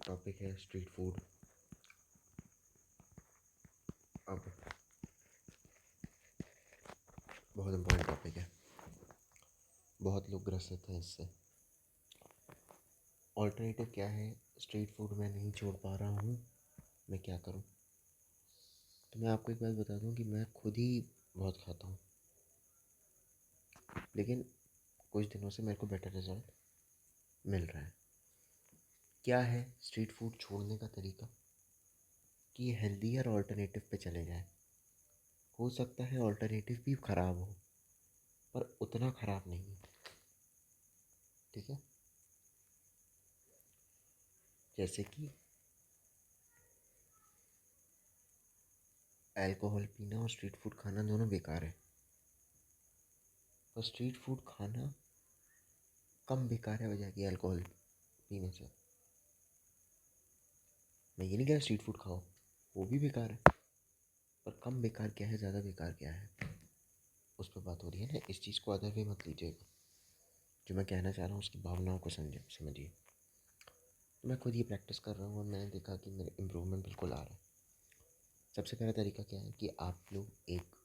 Topic है street food. अब बहुत इम्पोर्टेंट टॉपिक है, बहुत लोग ग्रसित हैं इससे। ऑल्टरनेटिव क्या है? स्ट्रीट फूड मैं नहीं छोड़ पा रहा हूँ, मैं क्या करूँ? तो मैं आपको एक बात बता दूँ कि मैं खुद ही बहुत खाता हूँ, लेकिन कुछ दिनों से मेरे को बेटर रिजल्ट मिल रहा है। क्या है स्ट्रीट फूड छोड़ने का तरीका? कि हेल्दियर ऑल्टरनेटिव पे चले जाएं। हो सकता है ऑल्टरनेटिव भी ख़राब हो, पर उतना ख़राब नहीं है। ठीक है, जैसे कि अल्कोहल पीना और स्ट्रीट फूड खाना दोनों बेकार है, और स्ट्रीट फूड खाना कम बेकार है बजाय कि अल्कोहल पीने से। मैं ये नहीं कह रहा स्ट्रीट फूड खाओ, वो भी बेकार है, पर कम बेकार क्या है, ज़्यादा बेकार क्या है, उस पर बात हो रही है ना। इस चीज़ को अदर वे मत लीजिएगा। जो मैं कहना चाह रहा हूँ उसकी भावनाओं को समझिए। तो मैं खुद ये प्रैक्टिस कर रहा हूँ और मैंने देखा कि मेरे इम्प्रूवमेंट बिल्कुल आ रहा है। सबसे पहला तरीका क्या है कि आप लोग एक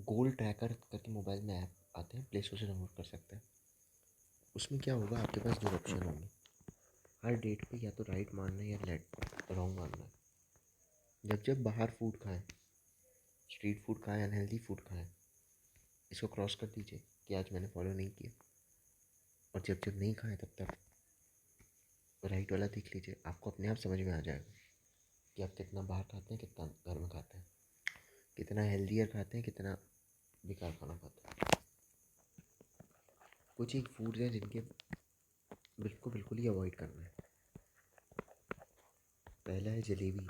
गोल ट्रैकर करके मोबाइल में ऐप आते हैं, प्ले स्टोर से डाउनलोड कर सकते हैं। उसमें क्या होगा, आपके पास दो ऑप्शन होंगे। हर डेट पे या तो राइट मारना है या लेफ्ट रॉन्ग मारना है। जब जब बाहर फूड खाएं, स्ट्रीट फूड खाएं, अनहेल्दी फूड खाएं, इसको क्रॉस कर दीजिए कि आज मैंने फॉलो नहीं किया। और जब जब नहीं खाएं तब तक राइट वाला देख लीजिए। आपको अपने आप समझ में आ जाएगा कि आप कितना बाहर खाते हैं, कितना घर में खाते हैं, कितना हेल्दियर खाते हैं, कितना बेकार खाना खाते हैं। कुछ एक फूड्स हैं जिनके बिल्कुल ही अवॉइड करना है। पहला है जलेबी,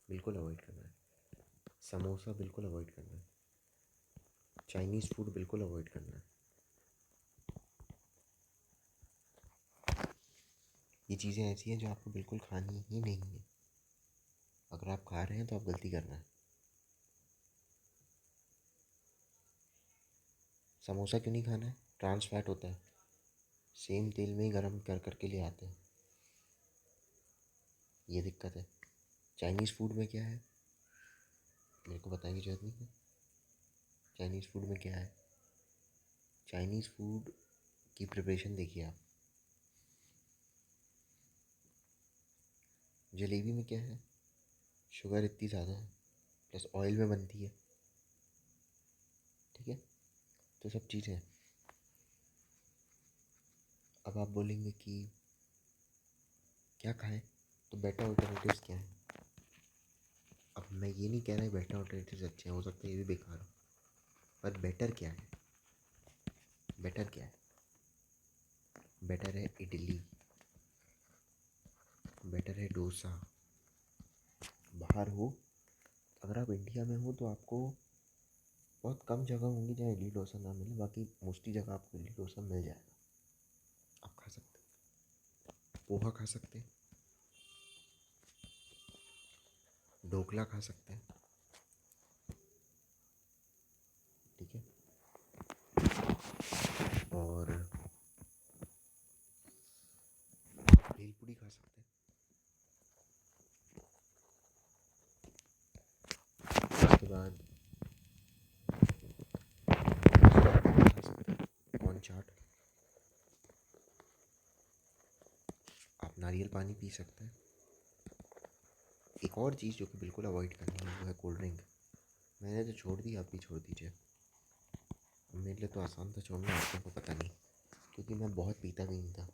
बिल्कुल अवॉइड करना है। समोसा बिल्कुल अवॉइड करना है। चाइनीज़ फूड बिल्कुल अवॉइड करना है। ये चीज़ें ऐसी हैं जो आपको बिल्कुल खानी ही नहीं है। अगर आप खा रहे हैं तो आप गलती कर रहे हैं। समोसा क्यों नहीं खाना है? ट्रांस फैट होता है, सेम तेल में ही गर्म कर करके ले आते हैं, ये दिक्कत है। चाइनीज़ फूड में क्या है, मेरे को बताने की जरूरत नहीं है। चाइनीज़ फूड में क्या है? चाइनीज़ फूड की प्रिपरेशन देखिए आप। जलेबी में क्या है? शुगर इतनी ज़्यादा है, प्लस ऑयल में बनती है। ठीक है, तो सब चीज़ें हैं। अब आप बोलेंगे कि क्या खाएं, तो बेटर ऑल्टरनेटिव्स क्या हैं? अब मैं ये नहीं कह रहा है बेटर ऑल्टरनेटिव्स अच्छे हैं, हो सकता है ये भी बेकार हो, पर बेटर क्या है? बेटर क्या है? बेटर है इडली, बेटर है डोसा। बाहर हो, अगर आप इंडिया में हो तो आपको बहुत कम जगह होंगी जहाँ इडली डोसा ना मिले, बाकी मोस्टली जगह आपको इडली डोसा मिल जाएगा। आप खा सकते हैं, पोहा खा सकते हैं, ढोकला खा सकते हैं। ठीक है, और भेलपूरी खा सकते हैं। उसके बाद खा सकते हैं कॉर्न चाट। आप नारियल पानी पी सकते हैं। एक और चीज़ जो कि बिल्कुल अवॉइड करनी है वो है कोल्ड ड्रिंक। मैंने तो छोड़ दी, आप भी छोड़ दीजिए। मेरे लिए तो आसान था छोड़ना, आपको पता नहीं, क्योंकि मैं बहुत पीता भी नहीं था।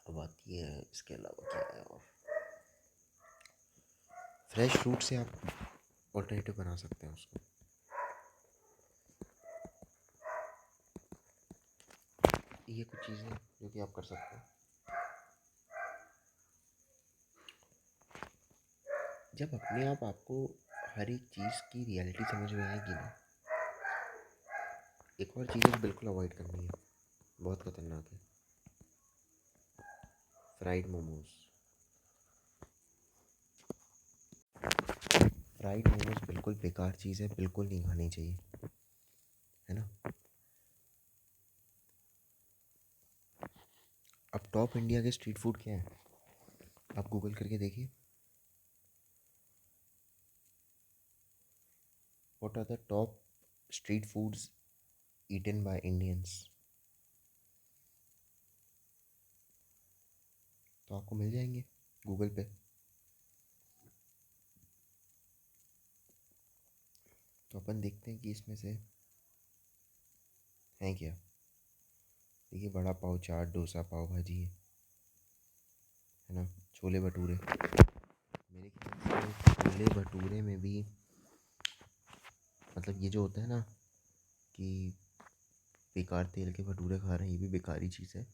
अब आती है इसके अलावा क्या है, और फ्रेश फ्रूट से आप ऑल्टरनेटिव बना सकते हैं उसको। ये कुछ चीज़ें जो कि आप कर सकते हैं। जब अपने आप आपको हर एक चीज़ की रियलिटी समझ में आएगी ना। एक और चीज़ बिल्कुल अवॉइड करनी है, बहुत खतरनाक है, फ्राइड मोमोज। फ्राइड मोमोज बिल्कुल बेकार चीज़ है, बिल्कुल नहीं खानी चाहिए, है ना। अब टॉप इंडिया के स्ट्रीट फूड क्या है, आप गूगल करके देखिए। What are the top street foods eaten by Indians, तो आपको मिल जाएंगे गूगल पे। तो अपन देखते हैं कि इसमें से है क्या। देखिए, बड़ा पाव, चाट, डोसा, पाव भाजी है ना, छोले भटूरे। मेरे ख्याल से छोले भटूरे में भी मतलब ये जो होता है ना कि बेकार तेल के भटूरे खा रहे हैं, ये भी बेकार ही चीज़ है।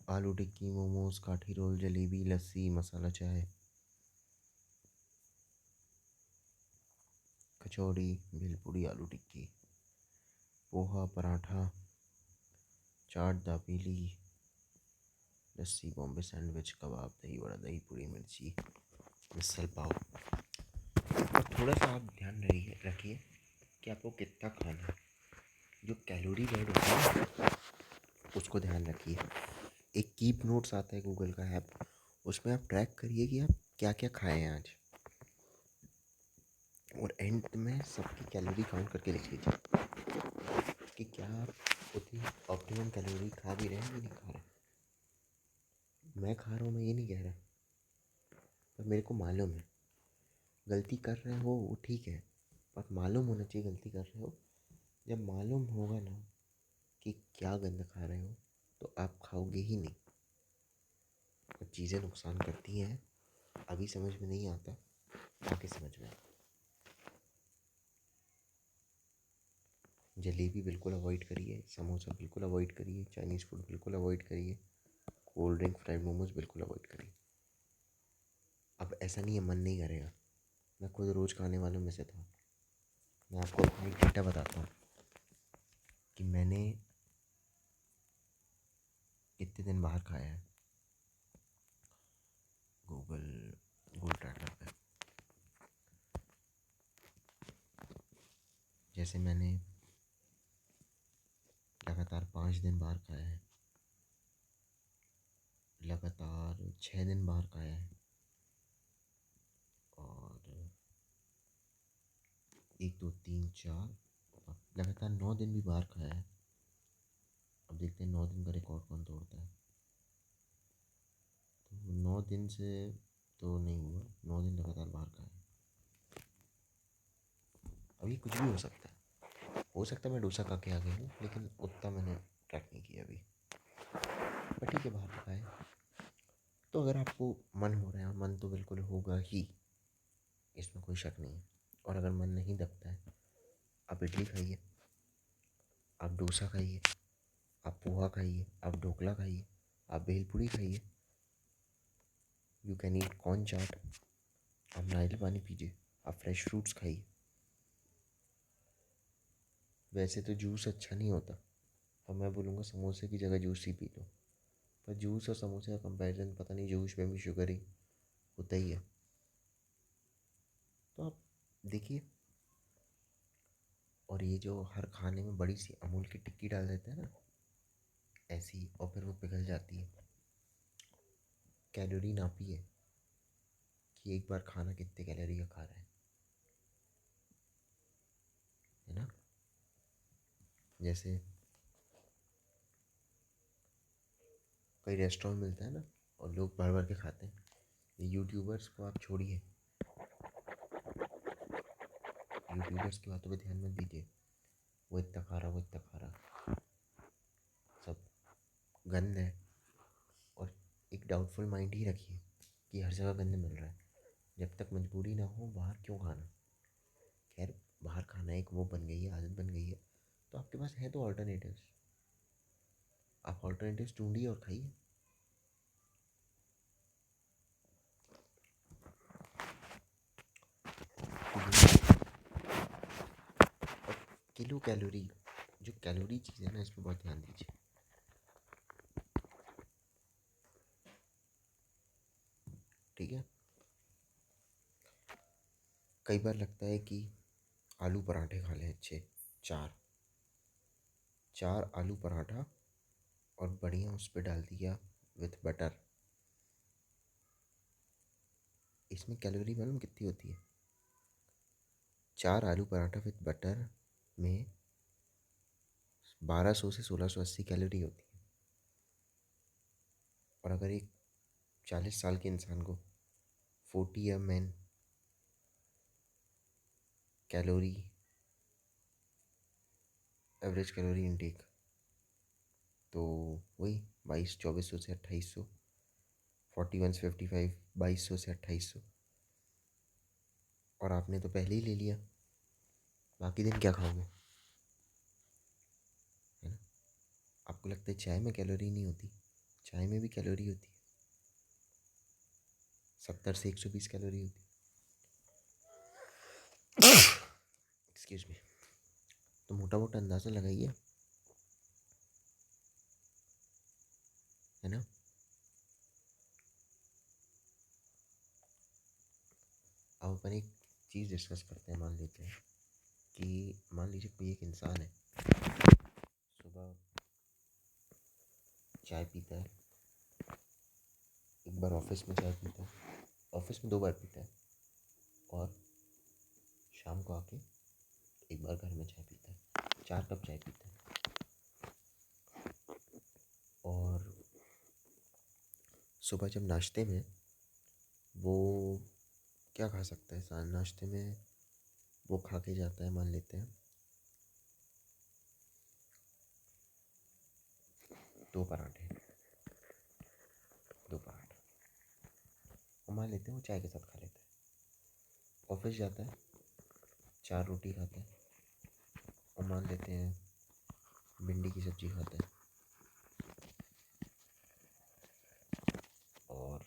आलू टिक्की, मोमोज, काठी रोल, जलेबी, लस्सी, मसाला चाय, कचौड़ी, भेलपूरी, आलू टिक्की, पोहा, पराठा, चाट, दाबेली, लस्सी, बॉम्बे सैंडविच, कबाब, दही बड़ा, दही पूरी, मिर्ची, मिसल पाव। और थोड़ा सा आप ध्यान रखिए कि आपको कितना खाना है। जो कैलोरी वर्ड होता है ना, उसको ध्यान रखिए। एक कीप नोट्स आता है गूगल का ऐप, उसमें आप ट्रैक करिए कि आप क्या क्या खाए हैं आज, और एंड में सबकी कैलोरी काउंट करके लिख लीजिए कि क्या आप उतनी ऑप्टिमम कैलोरी खा भी रहे हैं कि नहीं खा रहे। मैं खा रहा हूँ, मैं ये नहीं कह रहा, पर मेरे को मालूम है। गलती कर रहे हो वो ठीक है, पर मालूम होना चाहिए गलती कर रहे हो। जब मालूम होगा ना कि क्या गंद खा रहे हो, तो आप खाओगे ही नहीं। और चीज़ें नुकसान करती हैं, अभी समझ में नहीं आता, आगे समझ में आता। जलेबी बिल्कुल अवॉइड करिए, समोसा बिल्कुल अवॉइड करिए, चाइनीज़ फूड बिल्कुल अवॉइड करिए, कोल्ड ड्रिंक, फ्राइड मोमोज बिल्कुल अवॉइड करिए। अब ऐसा नहीं है मन नहीं करेगा, मैं खुद रोज़ खाने वालों में से था। मैं आपको अपनी डेटा बताता हूँ कि मैंने कितने दिन बाहर खाया है। गूगल गूगल ट्रैकर पे जैसे मैंने लगातार 5 दिन बाहर खाया है, लगातार 6 दिन बाहर खाया है, और 1 2 3 4 लगातार 9 दिन भी बाहर खाया है। अब देखते हैं 9 दिन का रिकॉर्ड कौन तोड़ता है। तो 9 दिन से तो नहीं हुआ, 9 दिन लगातार बाहर खाया है। अभी कुछ भी हो सकता है मैं डोसा खा के आ गया हूँ, लेकिन उतना मैंने ट्रैक नहीं किया अभी। पर ठीक है, बाहर खाए। तो अगर आपको मन हो रहा है, और मन तो बिल्कुल होगा ही, इसमें कोई शक नहीं है। और अगर मन नहीं दबता है, आप इडली खाइए, आप डोसा खाइए, आप पोहा खाइए, आप ढोकला खाइए, आप भेलपूरी खाइए, यू कैन ईट कॉर्न चाट, आप नारियल पानी पीजिए, आप फ्रेश फ्रूट्स खाइए। वैसे तो जूस अच्छा नहीं होता, और मैं बोलूँगा समोसे की जगह जूस ही पी लो। पर जूस और समोसे का कंपैरिजन पता नहीं, जूस में भी शुगर ही होता ही है। तो आप देखिए। और ये जो हर खाने में बड़ी सी अमूल की टिक्की डाल देते हैं ना ऐसी, और फिर वो पिघल जाती है। कैलोरी नापिए कि एक बार खाना कितने कैलोरी का खा रहे हैं, है ना। जैसे कई रेस्टोरेंट मिलता है ना, और लोग भर भर के खाते हैं। ये यूट्यूबर्स को आप छोड़िए, यूट्यूबर्स की बातों पे ध्यान मत दीजिए। वो इतना खा रहा, वो इतना खा रहा, सब गंद है। और एक डाउटफुल माइंड ही रखिए कि हर जगह गंद मिल रहा है। जब तक मजबूरी ना हो, बाहर क्यों खाना। खैर, बाहर खाना एक वो बन गई है, आदत बन गई है, तो आपके पास है तो ऑल्टरनेटिव्स, आप ऑल्टरनेटिव्स ढूंढिए और खाइए। किलो कैलोरी, जो कैलोरी चीज़ है ना, इस पर बहुत ध्यान दीजिए। ठीक है। कई बार लगता है कि आलू पराठे खा लें अच्छे, 4, 4 आलू पराठा और बढ़िया उस पर डाल दिया विथ बटर। इसमें कैलोरी मालूम कितनी होती है? 4 आलू पराठा विथ बटर में 1200 से 1680 कैलोरी होती है। और अगर एक 40 साल के इंसान को 40 mn calorie average calorie intake, तो वही 2400 से 2800, 41 से 55, 2200 से 2800। और आपने तो पहले ही ले लिया, बाकी दिन क्या खाओगे? है ना? आपको लगता है चाय में कैलोरी नहीं होती? चाय में भी कैलोरी होती है, 70 से 120 कैलोरी होती है। Excuse me. तो मोटा मोटा अंदाज़ा लगाइए, है ना? अब अपन एक चीज़ डिस्कस करते हैं। मान लेते हैं कि मान लीजिए कोई एक इंसान है, सुबह चाय पीता है, एक बार ऑफिस में चाय पीता है, ऑफिस में 2 बार पीता है, और शाम को आके एक बार घर में चाय पीता है, 4 कप चाय पीता है। और सुबह जब नाश्ते में वो क्या खा सकता है? नाश्ते में वो खा के जाता है, मान लेते हैं 2 पराठे, 2 पराठा, और मान लेते हैं वो चाय के साथ खा लेता है। ऑफिस जाता है, 4 रोटी खाता है, और मान लेते हैं भिंडी की सब्ज़ी खाता है, और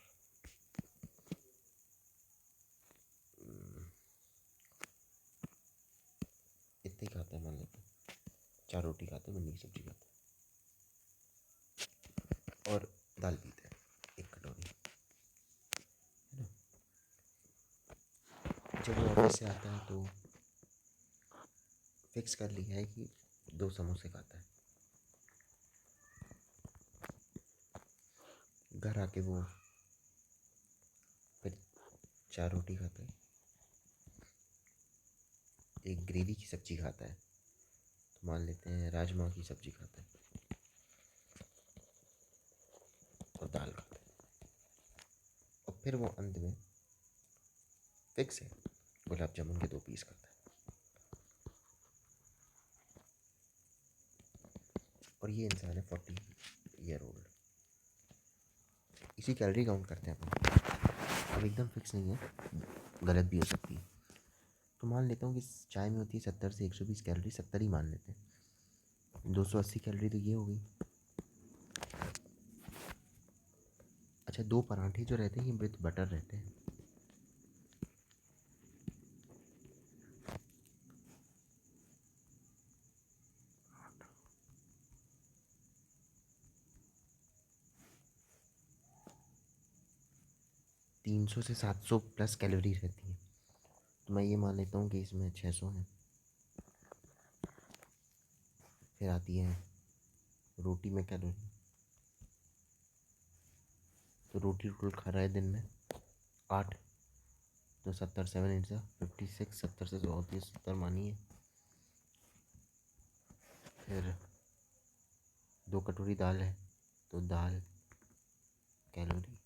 इतने ही खाता है। मान लेते हैं 4 रोटी खाता है, भिंडी की सब्ज़ी खाता है, और दाल पीता है 1 कटोरी, है ना? जब वो ऑफिस से आता है तो फिक्स कर लिया है कि 2 समोसे खाता है। घर आके वो फिर 4 रोटी खाता है, एक ग्रेवी की सब्ज़ी खाता है, तो मान लेते हैं राजमा की सब्ज़ी खाता है, और दाल खाता है, और फिर वो अंत में फिक्स है गुलाब जामुन के 2 पीस खाता है। और ये इंसान है 40 ईयर ओल्ड। इसी कैलोरी काउंट करते हैं अपन। अब एकदम फिक्स नहीं है, गलत भी हो सकती है। तो मान लेता हूँ कि चाय में होती है 70 से 120 कैलोरी, 70 ही मान लेते हैं। 280 कैलोरी तो ये हो गई। अच्छा, 2 पराठे जो रहते हैं ये विथ बटर रहते हैं। तीन सौ से 700 प्लस कैलोरी रहती है, तो मैं ये मान लेता हूँ कि इसमें 600 है। फिर आती है रोटी में कैलोरी, तो रोटी टोटल खा रहा है दिन में 8, तो 70 7 8 56, 70 से 100 होती है, 70 मानिए। फिर 2 कटोरी दाल है, तो दाल कैलोरी,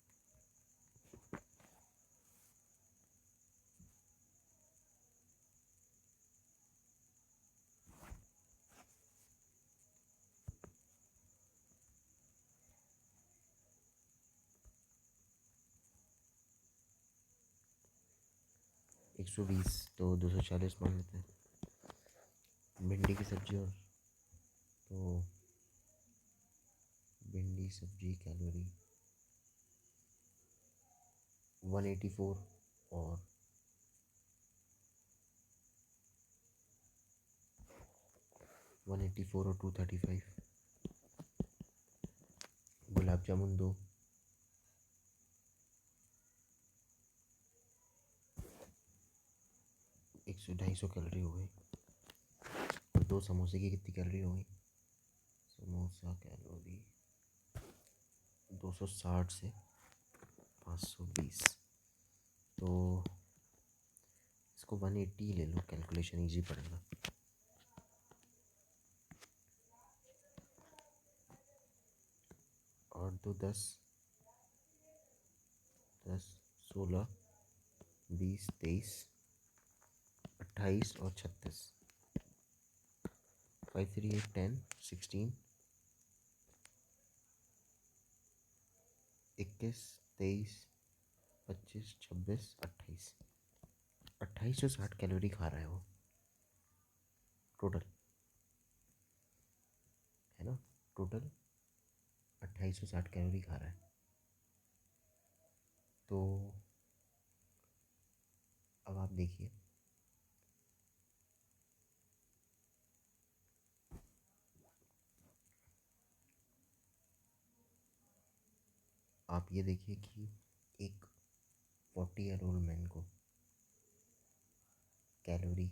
एक सौ बीस, तो 240 मान लेते हैं। भिंडी की सब्जी, और तो भिंडी सब्जी कैलोरी 184, और 184 और 235। गुलाब जामुन 2, 100 250 कैलोरी हो गई। और 2 समोसे की कितनी कैलोरी हो गई? समोसा कैलोरी 260 से 520, तो इसको 180 ले लो, कैलकुलेशन इजी पड़ेगा। और दो 10, 10, 16, 20, 23, 28 और 36, 5, 3, 8, 10, 16, 21, 23, 25, 26, 28, 2860 कैलोरी खा रहा है वो टोटल, है ना। टोटल 2860 कैलोरी खा रहा है। तो अब आप देखिए, आप ये देखिए कि एक 40-year-old मैन को कैलोरी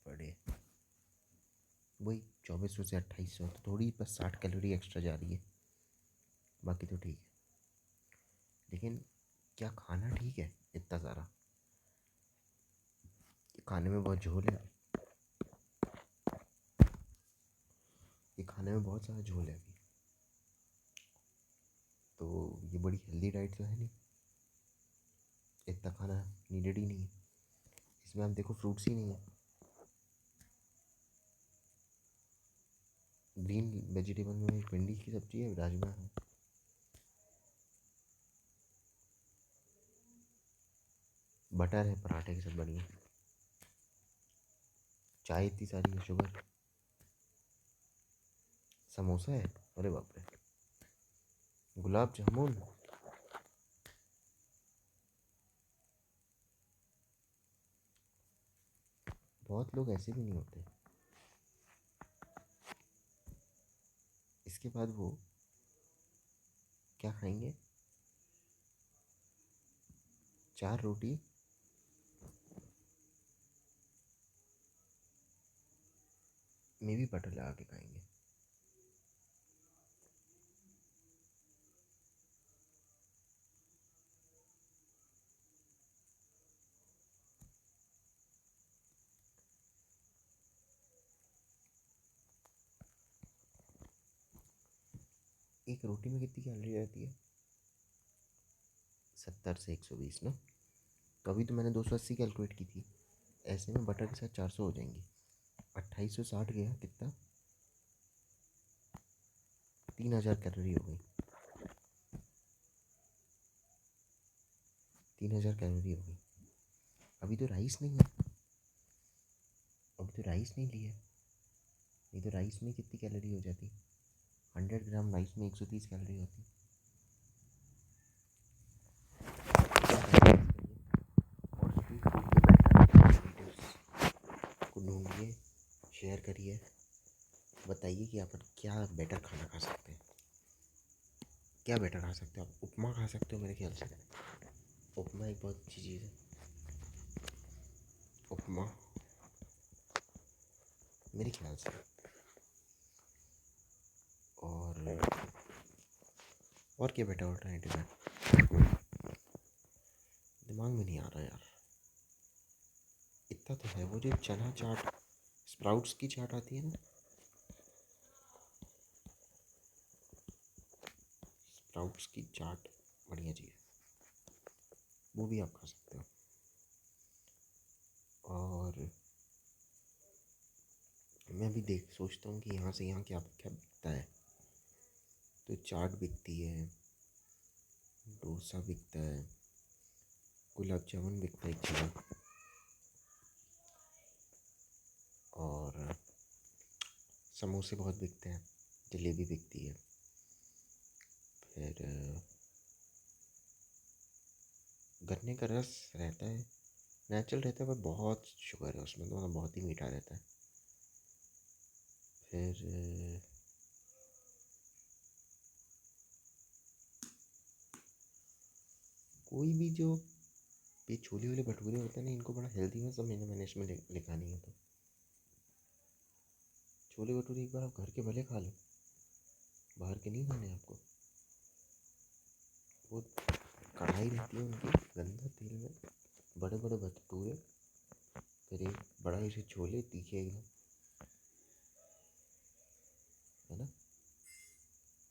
पड़े वही 2400 से 2800, तो थोड़ी बस 60 कैलोरी एक्स्ट्रा जा रही है, बाकी तो ठीक है। लेकिन क्या खाना ठीक है इतना सारा? ये खाने में बहुत झोल है, ये खाने में बहुत सारा झोल है अभी। तो ये बड़ी हेल्दी डाइट तो है नहीं, इतना खाना नीडेड ही नहीं है। इसमें आप देखो फ्रूट्स ही नहीं है, ग्रीन वेजिटेबल में एक भिंडी की सब्जी है, राजमा है, बटर है पराठे के साथ बढ़िया, चाय इतनी सारी है, शुगर, समोसा है, अरे बाप रे, गुलाब जामुन, बहुत लोग ऐसे भी नहीं होते। इसके बाद वो क्या खाएंगे? 4 रोटी में भी बटर लगा के खाएंगे। एक रोटी में कितनी कैलोरी रहती है? 70 से 120 ना। तो अभी तो मैंने 280 कैलकुलेट की थी, ऐसे में बटर के साथ 400 हो जाएंगी। 2860 गया कितना? 3000 कैलोरी हो गई, 3000 कैलोरी हो गई। अभी तो राइस नहीं है, अभी तो राइस नहीं लिया, नहीं तो राइस में कितनी कैलोरी हो जाती? 100 ग्राम राइस में 130 कैलोरी होती। और स्ट्रीट फूड के बेटर अल्टरनेटिव्स को ढूंढिए, शेयर करिए, बताइए कि आप क्या बेटर खाना खा सकते हैं। क्या बेटर खा सकते हो आप? उपमा खा सकते हो मेरे ख्याल से, उपमा एक बहुत अच्छी चीज़ है, उपमा मेरे ख्याल से। और क्या बेटर अल्टरनेटिव है? दिमाग में नहीं आ रहा यार। इतना तो है, वो जो चना चाट, स्प्राउट्स की चाट आती है ना, स्प्राउट्स की चाट बढ़िया चीज़ है, वो भी आप खा सकते हो। और मैं भी देख सोचता हूँ कि यहाँ से यहाँ क्या क्या बिकता है, तो चाट बिकती है, डोसा बिकता है, गुलाब जामुन बिकता है एक जगह, और समोसे बहुत बिकते हैं, जलेबी बिकती है, फिर गन्ने का रस रहता है, नेचुरल रहता है पर बहुत शुगर है उसमें, तो मतलब बहुत ही मीठा रहता है। फिर कोई भी जो ये छोले वाले भटूरे होते हैं ना, इनको बड़ा हेल्दी में सब मैंने इसमें लिखा नहीं है, तो छोले भटूरे एक बार आप घर के भले खा लो, बाहर के नहीं खाने आपको। वो कढ़ाई रहती है उनकी, गंदा तेल में बड़े बड़े भटूरे, फिर एक बड़ा ही से छोले तीखे एकदम, है ना।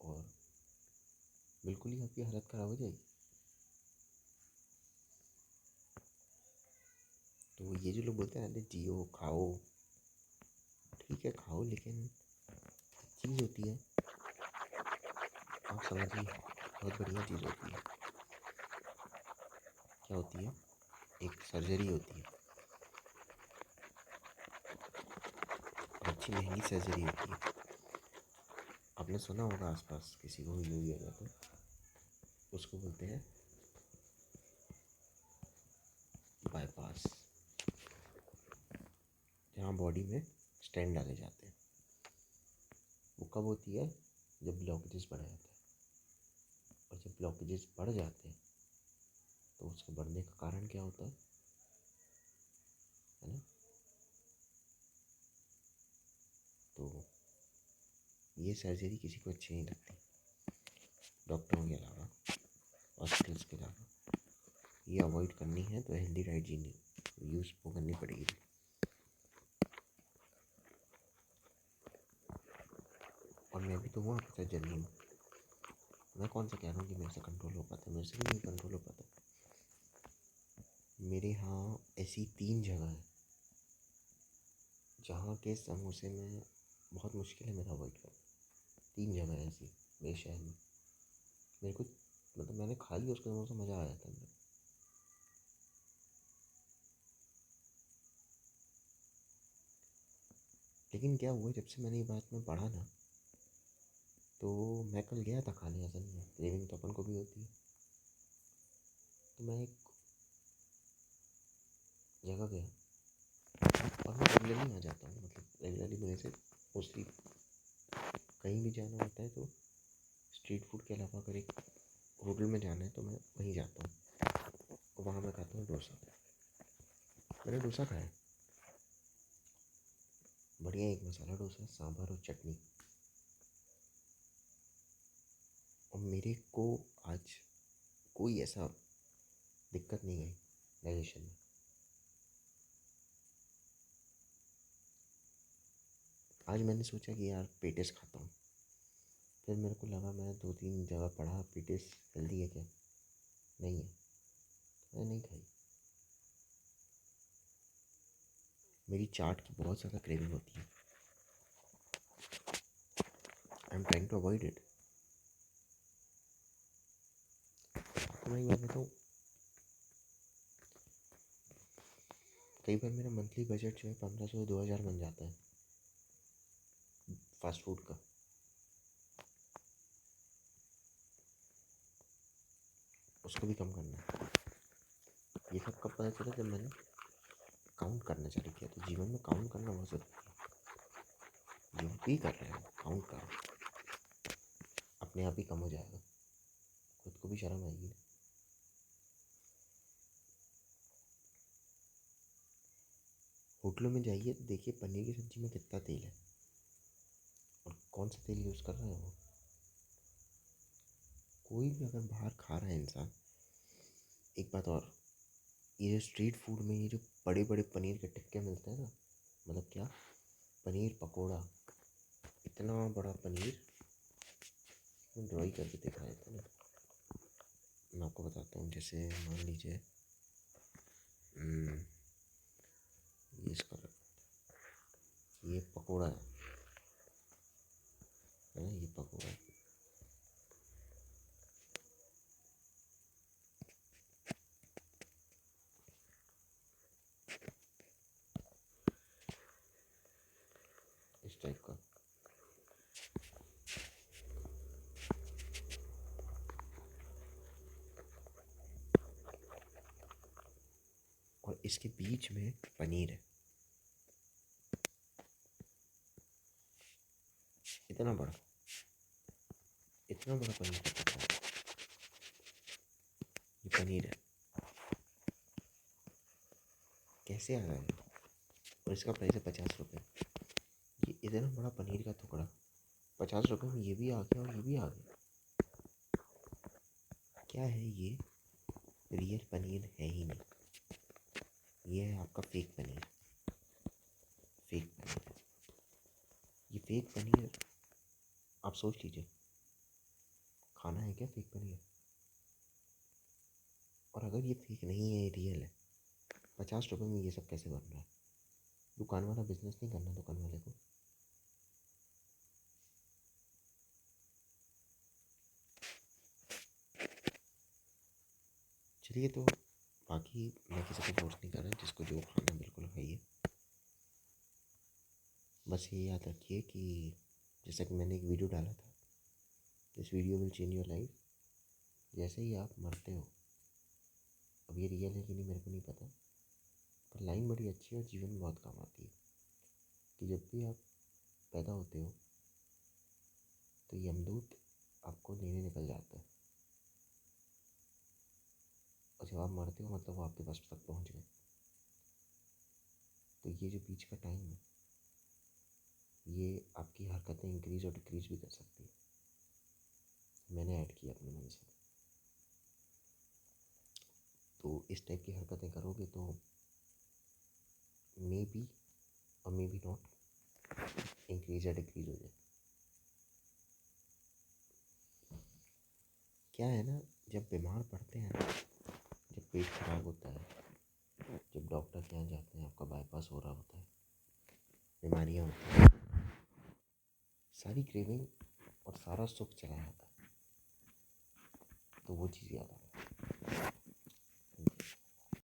और बिल्कुल ही आपकी हालत ख़राब हो जाएगी। तो ये जो लोग बोलते हैं अरे जियो खाओ, ठीक है खाओ, लेकिन चीज़ होती है, आप समझिए, बहुत बढ़िया चीज़ होती है। क्या होती है? एक सर्जरी होती है, अच्छी महंगी सर्जरी होती है। आपने सुना होगा आसपास किसी को हुई हुई होगा तो उसको बोलते हैं बाईपास, जहाँ बॉडी में स्टेंट डाले जाते हैं। वो कब होती है? जब ब्लॉकेजेस बढ़ जाते हैं। और जब ब्लॉकेजेस बढ़ जाते हैं तो उसके बढ़ने का कारण क्या होता है ना। तो ये सर्जरी किसी को अच्छी नहीं लगती, डॉक्टरों के अलावा, हॉस्पिटल्स के अलावा। ये अवॉइड करनी है तो हेल्दी डाइट जीनी यूज़ वो करनी पड़ेगी। और मैं भी तो हूँ आपके साथ जर्नी में। मैं कौन सा कह रहा हूँ कि मेरे से कंट्रोल हो पाता है, मेरे से भी नहीं कंट्रोल हो पाता। मेरे यहाँ ऐसी 3 जगह है जहाँ के समोसे में बहुत मुश्किल है मेरा अवॉइड करना। 3 जगह है ऐसी मेरे शहर में। मेरे को मतलब मैंने खा लिया उसका समोसा, मज़ा आ जाता है मेरे। लेकिन क्या हुआ, जब से मैंने ये बात में पढ़ा ना, तो मैं कल गया था खाने, असल में क्रेविंग तो अपन को भी होती है। तो मैं एक जगह गया और मैं रेगुलरली आ जाता हूँ, मतलब रेगुलरली मेरे से मोस्टली कहीं भी जाना होता है तो स्ट्रीट फूड के अलावा अगर एक होटल में जाना है तो मैं वहीं जाता हूँ। और वहाँ मैं खाता हूँ डोसा। मैंने डोसा खाया, बढ़िया, एक मसाला डोसा, सांभर और चटनी। और मेरे को आज कोई ऐसा दिक्कत नहीं आई डाइजेशन में। आज मैंने सोचा कि यार पेटिस खाता हूँ, फिर मेरे को लगा, मैं 2-3 जगह पढ़ा पेटिस हेल्दी है क्या, नहीं है, तो मैंने नहीं खाई। मेरी चाट की बहुत ज़्यादा क्रेविंग होती है, I am trying to avoid it. आपको मैं एक बात बताऊँ, कई बार मेरा मंथली बजट जो है 1500-2000 बन जाता है फास्ट फूड का। उसको भी कम करना है। ये सब कब पता चला, जब मैंने काउंट करना चालू किया। तो जीवन में काउंट करना बहुत ज़रूरी है। जो भी कर रहे हो काउंट करो, अपने आप ही कम हो जाएगा, खुद को भी शर्म आएगी ना। होटलों में जाइए तो देखिए पनीर की सब्ज़ी में कितना तेल है और कौन सा तेल यूज़ कर रहे हैं वो। कोई भी अगर बाहर खा रहा है इंसान, एक बात और, ये जो स्ट्रीट फूड में ये जो बड़े बड़े पनीर के टिक्के मिलते हैं ना, मतलब क्या, पनीर पकोड़ा, इतना बड़ा पनीर, मैं ड्राई करके दिखाया था ना। मैं आपको बताता हूँ, जैसे मान लीजिए ये इसका, ये पकोड़ा है ना, ये पकोड़ा है। इस टाइप का। और इसके बीच में पनीर है, इतना बड़ा, इतना बड़ा पनीर का टुकड़ा, ये पनीर है, कैसे आ रहा है। और इसका प्राइस है 50 रुपये। ये इतना बड़ा पनीर का टुकड़ा 50 रुपये में ये भी आ गया और ये भी आ गया। क्या है ये? रियल पनीर है ही नहीं, ये है आपका फेक पनीर। फेक पनीर, ये फेक पनीर आप सोच लीजिए, खाना है क्या फेक पनीर? और अगर ये फेक नहीं है, ये रियल है, 50 रुपये में ये सब कैसे बन रहा है? दुकान वाला बिजनेस नहीं करना दुकान वाले को। चलिए, तो बाकी मैं किसी को फोर्स नहीं कर रहा, जिसको जो खाना बिल्कुल खाइए। बस ये याद रखिए कि जैसा कि मैंने एक वीडियो डाला था, this video will change your life. जैसे ही आप मरते हो, अब ये रियल है कि नहीं मेरे को नहीं पता, पर लाइन बड़ी अच्छी है और जीवन में बहुत काम आती है कि जब भी आप पैदा होते हो तो यमदूत आपको लेने निकल जाता है, और जब आप मरते हो मतलब वो आपके पास तक पहुंच गए। तो ये जो बीच का टाइम है, ये आपकी हरकतें इंक्रीज और डिक्रीज भी कर सकती है। मैंने ऐड किया अपने मन से। तो इस टाइप की हरकतें करोगे तो मे बी और मे बी नॉट इंक्रीज या डिक्रीज हो जाए। क्या है ना, जब बीमार पड़ते हैं ना, जब पेट खराब होता है, जब डॉक्टर के यहाँ जाते हैं, आपका बाईपास हो रहा होता है, बीमारियाँ होती हैं, सारी क्रेविंग और सारा सुख चला जाता है, तो वो चीज़ याद आती है।